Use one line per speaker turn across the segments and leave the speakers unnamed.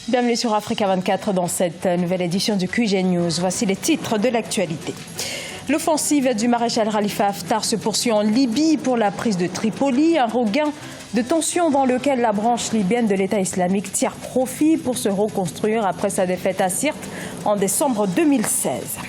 Bienvenue sur Africa 24 dans cette nouvelle édition du QG News. Voici les titres de l'actualité. L'offensive du maréchal Khalifa Haftar se poursuit en Libye pour la prise de Tripoli, un regain de tension dans lequel la branche libyenne de l'État islamique tire profit pour se reconstruire après sa défaite à Sirte en décembre 2016.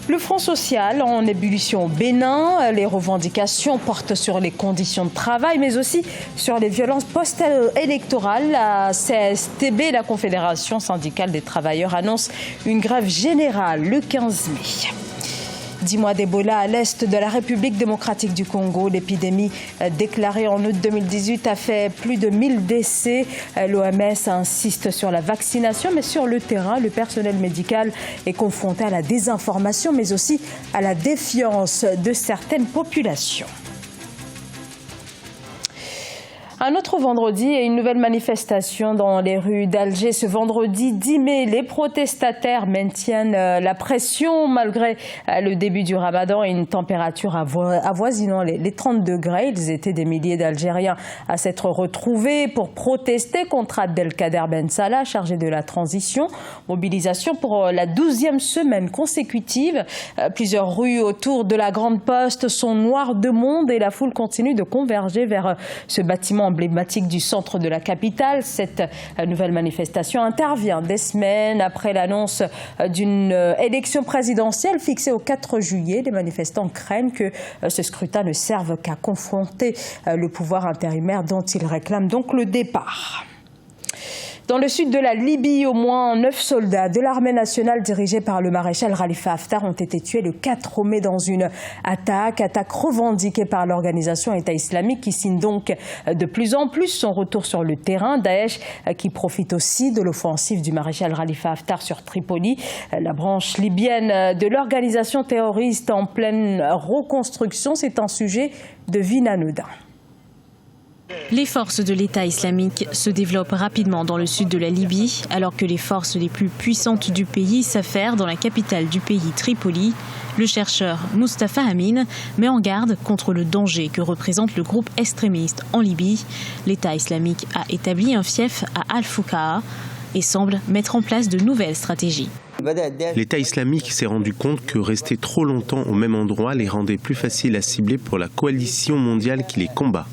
Le Front social en ébullition au Bénin, les revendications portent sur les conditions de travail mais aussi sur les violences post-électorales. La CSTB, la Confédération syndicale des travailleurs, annonce une grève générale le 15 mai. 10 mois d'Ebola à l'est de la République démocratique du Congo. L'épidémie déclarée en août 2018 a fait plus de 1000 décès. L'OMS insiste sur la vaccination, mais sur le terrain, le personnel médical est confronté à la désinformation, mais aussi à la défiance de certaines populations. Un autre vendredi et une nouvelle manifestation dans les rues d'Alger. Ce vendredi 10 mai, les protestataires maintiennent la pression malgré le début du ramadan et une température avoisinant les 30 degrés. Ils étaient des milliers d'Algériens à s'être retrouvés pour protester contre Abdelkader Ben Salah, chargé de la transition. Mobilisation pour la 12e semaine consécutive. Plusieurs rues autour de la Grande Poste sont noires de monde et la foule continue de converger vers ce bâtiment emblématique du centre de la capitale. Cette nouvelle manifestation intervient des semaines après l'annonce d'une élection présidentielle fixée au 4 juillet. Les manifestants craignent que ce scrutin ne serve qu'à confronter le pouvoir intérimaire dont ils réclament donc le départ. Dans le sud de la Libye, au moins 9 soldats de l'armée nationale dirigée par le maréchal Khalifa Haftar ont été tués le 4 mai dans une attaque revendiquée par l'organisation État islamique qui signe donc de plus en plus son retour sur le terrain. Daesh qui profite aussi de l'offensive du maréchal Khalifa Haftar sur Tripoli. La branche libyenne de l'organisation terroriste en pleine reconstruction, c'est un sujet de Vina Nodin.
Les forces de l'État islamique se développent rapidement dans le sud de la Libye, alors que les forces les plus puissantes du pays s'affairent dans la capitale du pays, Tripoli. Le chercheur Mustafa Amin met en garde contre le danger que représente le groupe extrémiste en Libye. L'État islamique a établi un fief à Al-Foukaa et semble mettre en place de nouvelles stratégies.
L'État islamique s'est rendu compte que rester trop longtemps au même endroit les rendait plus faciles à cibler pour la coalition mondiale qui les combat.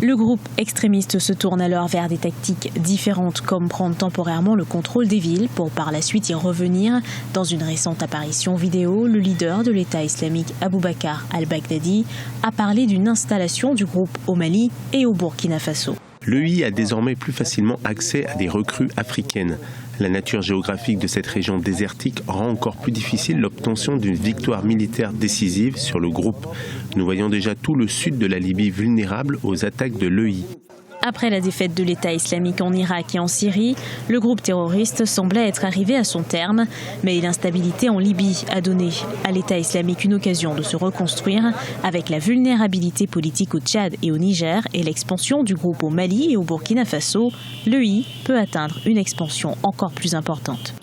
Le groupe extrémiste se tourne alors vers des tactiques différentes, comme prendre temporairement le contrôle des villes pour par la suite y revenir. Dans une récente apparition vidéo, le leader de l'État islamique Aboubakar al-Baghdadi a parlé d'une installation du groupe au Mali et au Burkina Faso.
L'EI a désormais plus facilement accès à des recrues africaines. La nature géographique de cette région désertique rend encore plus difficile l'obtention d'une victoire militaire décisive sur le groupe. Nous voyons déjà tout le sud de la Libye vulnérable aux attaques de l'EI.
Après la défaite de l'État islamique en Irak et en Syrie, le groupe terroriste semblait être arrivé à son terme. Mais l'instabilité en Libye a donné à l'État islamique une occasion de se reconstruire. Avec la vulnérabilité politique au Tchad et au Niger et l'expansion du groupe au Mali et au Burkina Faso, l'EI peut atteindre une expansion encore plus importante.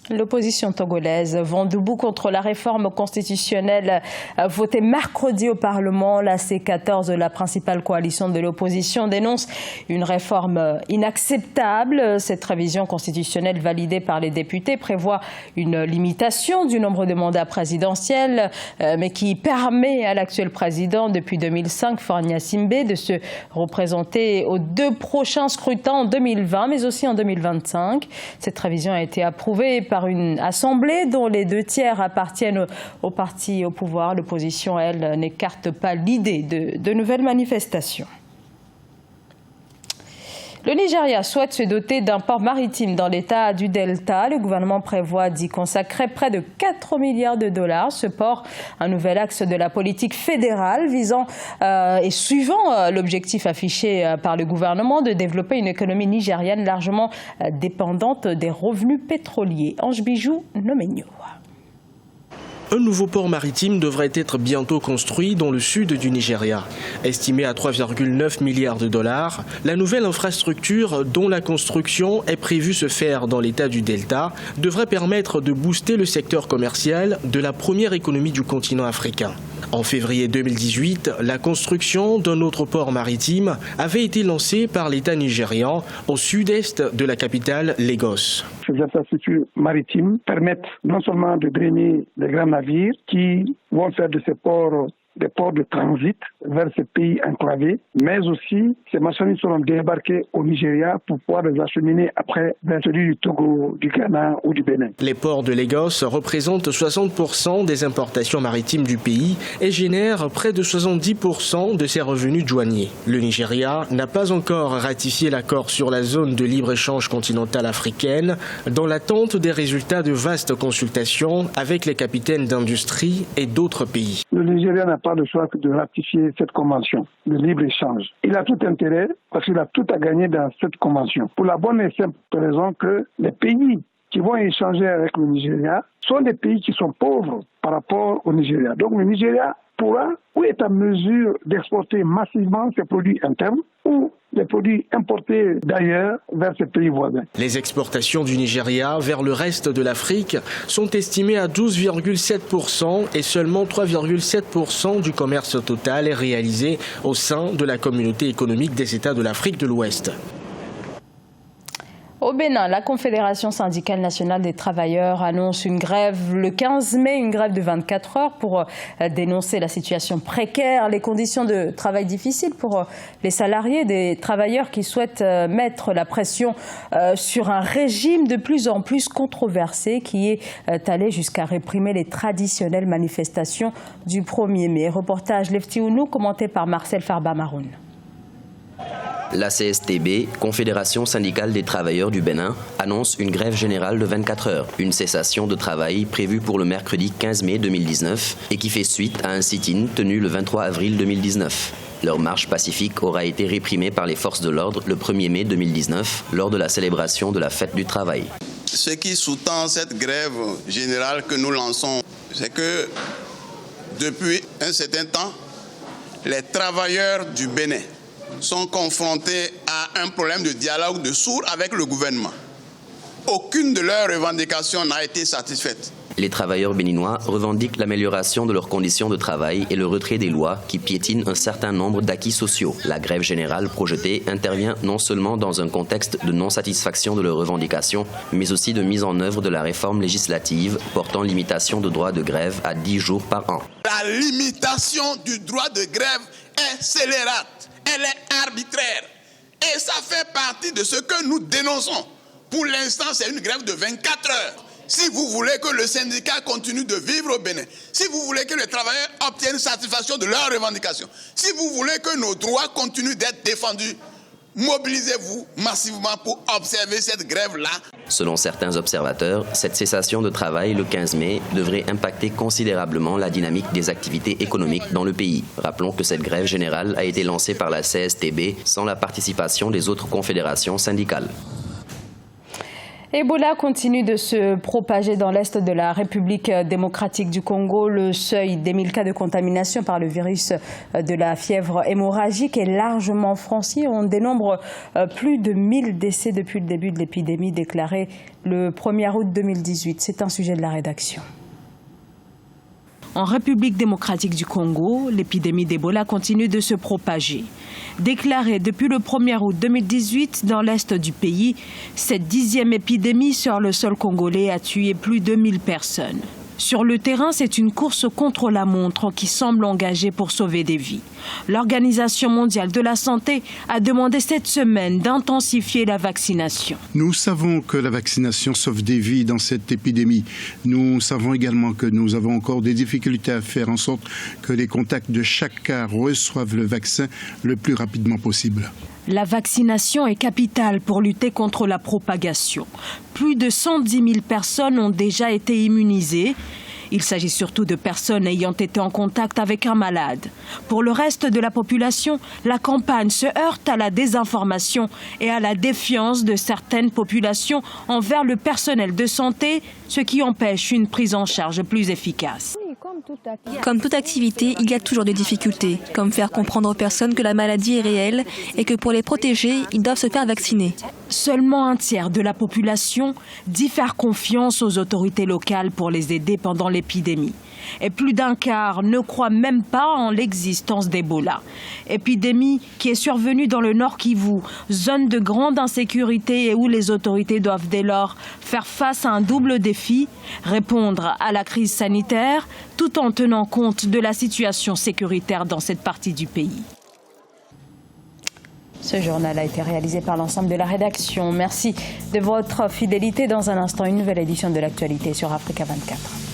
L'opposition togolaise vend debout contre la réforme constitutionnelle votée mercredi au Parlement. La C14, la principale coalition de l'opposition, dénonce une réforme inacceptable. Cette révision constitutionnelle validée par les députés prévoit une limitation du nombre de mandats présidentiels, mais qui permet à l'actuel président depuis 2005, Faure Gnassingbé, de se représenter aux 2 prochains scrutins en 2020, mais aussi en 2025. Cette révision a été approuvée par une assemblée dont les 2 tiers appartiennent au parti au pouvoir. L'opposition, elle, n'écarte pas l'idée de nouvelles manifestations. Le Nigeria souhaite se doter d'un port maritime dans l'état du Delta. Le gouvernement prévoit d'y consacrer près de 4 milliards de dollars. Ce port, un nouvel axe de la politique fédérale visant et suivant l'objectif affiché par le gouvernement de développer une économie nigérienne largement dépendante des revenus pétroliers. Ange Bijou, Nomenyo.
Un nouveau port maritime devrait être bientôt construit dans le sud du Nigeria. Estimé à 3,9 milliards de dollars, la nouvelle infrastructure dont la construction est prévue se faire dans l'état du Delta devrait permettre de booster le secteur commercial de la première économie du continent africain. En février 2018, la construction d'un autre port maritime avait été lancée par l'État nigérian au sud-est de la capitale Lagos.
Ces infrastructures maritimes permettent non seulement de drainer les grands navires qui vont faire de ces ports des ports de transit vers ces pays enclavés, mais aussi ces marchandises seront débarquées au Nigeria pour pouvoir les acheminer après vers celui du Togo, du Ghana ou du Bénin.
Les ports de Lagos représentent 60% des importations maritimes du pays et génèrent près de 70% de ses revenus douaniers. Le Nigeria n'a pas encore ratifié l'accord sur la zone de libre-échange continentale africaine dans l'attente des résultats de vastes consultations avec les capitaines d'industrie et d'autres pays.
Le Nigeria n'a pas le choix que de ratifier cette convention de libre-échange. Il a tout intérêt parce qu'il a tout à gagner dans cette convention. Pour la bonne et simple raison que les pays qui vont échanger avec le Nigeria sont des pays qui sont pauvres par rapport au Nigeria. Donc le Nigeria pourra ou est en mesure d'exporter massivement ses produits internes ou les produits importés d'ailleurs vers ces pays voisins.
Les exportations du Nigeria vers le reste de l'Afrique sont estimées à 12,7% et seulement 3,7% du commerce total est réalisé au sein de la communauté économique des États de l'Afrique de l'Ouest.
Au Bénin, la Confédération syndicale nationale des travailleurs annonce une grève le 15 mai, une grève de 24 heures pour dénoncer la situation précaire, les conditions de travail difficiles pour les salariés, des travailleurs qui souhaitent mettre la pression sur un régime de plus en plus controversé qui est allé jusqu'à réprimer les traditionnelles manifestations du 1er mai. Reportage Lefti Ounou, commenté par Marcel Farba-Maroun.
La CSTB, Confédération syndicale des travailleurs du Bénin, annonce une grève générale de 24 heures, une cessation de travail prévue pour le mercredi 15 mai 2019 et qui fait suite à un sit-in tenu le 23 avril 2019. Leur marche pacifique aura été réprimée par les forces de l'ordre le 1er mai 2019 lors de la célébration de la fête du travail.
Ce qui sous-tend cette grève générale que nous lançons, c'est que depuis un certain temps, les travailleurs du Bénin sont confrontés à un problème de dialogue de sourds avec le gouvernement. Aucune de leurs revendications n'a été satisfaite.
Les travailleurs béninois revendiquent l'amélioration de leurs conditions de travail et le retrait des lois qui piétinent un certain nombre d'acquis sociaux. La grève générale projetée intervient non seulement dans un contexte de non-satisfaction de leurs revendications, mais aussi de mise en œuvre de la réforme législative portant limitation de droit de grève à 10 jours par an.
La limitation du droit de grève est scélérate, elle est arbitraire et ça fait partie de ce que nous dénonçons. Pour l'instant, c'est une grève de 24 heures. Si vous voulez que le syndicat continue de vivre au Bénin, si vous voulez que les travailleurs obtiennent satisfaction de leurs revendications, si vous voulez que nos droits continuent d'être défendus, mobilisez-vous massivement pour observer cette grève-là.
Selon certains observateurs, cette cessation de travail le 15 mai devrait impacter considérablement la dynamique des activités économiques dans le pays. Rappelons que cette grève générale a été lancée par la CSTB sans la participation des autres confédérations syndicales.
Ebola continue de se propager dans l'est de la République démocratique du Congo. Le seuil des 1000 cas de contamination par le virus de la fièvre hémorragique est largement franchi. On dénombre plus de 1000 décès depuis le début de l'épidémie déclarée le 1er août 2018. C'est un sujet de la rédaction.
En République démocratique du Congo, l'épidémie d'Ebola continue de se propager. Déclarée depuis le 1er août 2018 dans l'est du pays, cette 10e épidémie sur le sol congolais a tué plus de 1000 personnes. Sur le terrain, c'est une course contre la montre qui semble engagée pour sauver des vies. L'Organisation mondiale de la santé a demandé cette semaine d'intensifier la vaccination.
Nous savons que la vaccination sauve des vies dans cette épidémie. Nous savons également que nous avons encore des difficultés à faire en sorte que les contacts de chaque cas reçoivent le vaccin le plus rapidement possible.
La vaccination est capitale pour lutter contre la propagation. Plus de 110 000 personnes ont déjà été immunisées. Il s'agit surtout de personnes ayant été en contact avec un malade. Pour le reste de la population, la campagne se heurte à la désinformation et à la défiance de certaines populations envers le personnel de santé, ce qui empêche une prise en charge plus efficace.
Comme toute activité, il y a toujours des difficultés, comme faire comprendre aux personnes que la maladie est réelle et que pour les protéger, ils doivent se faire vacciner.
Seulement un tiers de la population dit faire confiance aux autorités locales pour les aider pendant l'épidémie.
Et plus d'un quart ne croient même pas en l'existence d'Ebola. Épidémie qui est survenue dans le Nord Kivu, zone de grande insécurité et où les autorités doivent dès lors faire face à un double défi, répondre à la crise sanitaire tout en tenant compte de la situation sécuritaire dans cette partie du pays. Ce journal a été réalisé par l'ensemble de la rédaction. Merci de votre fidélité. Dans un instant, une nouvelle édition de l'actualité sur Africa 24.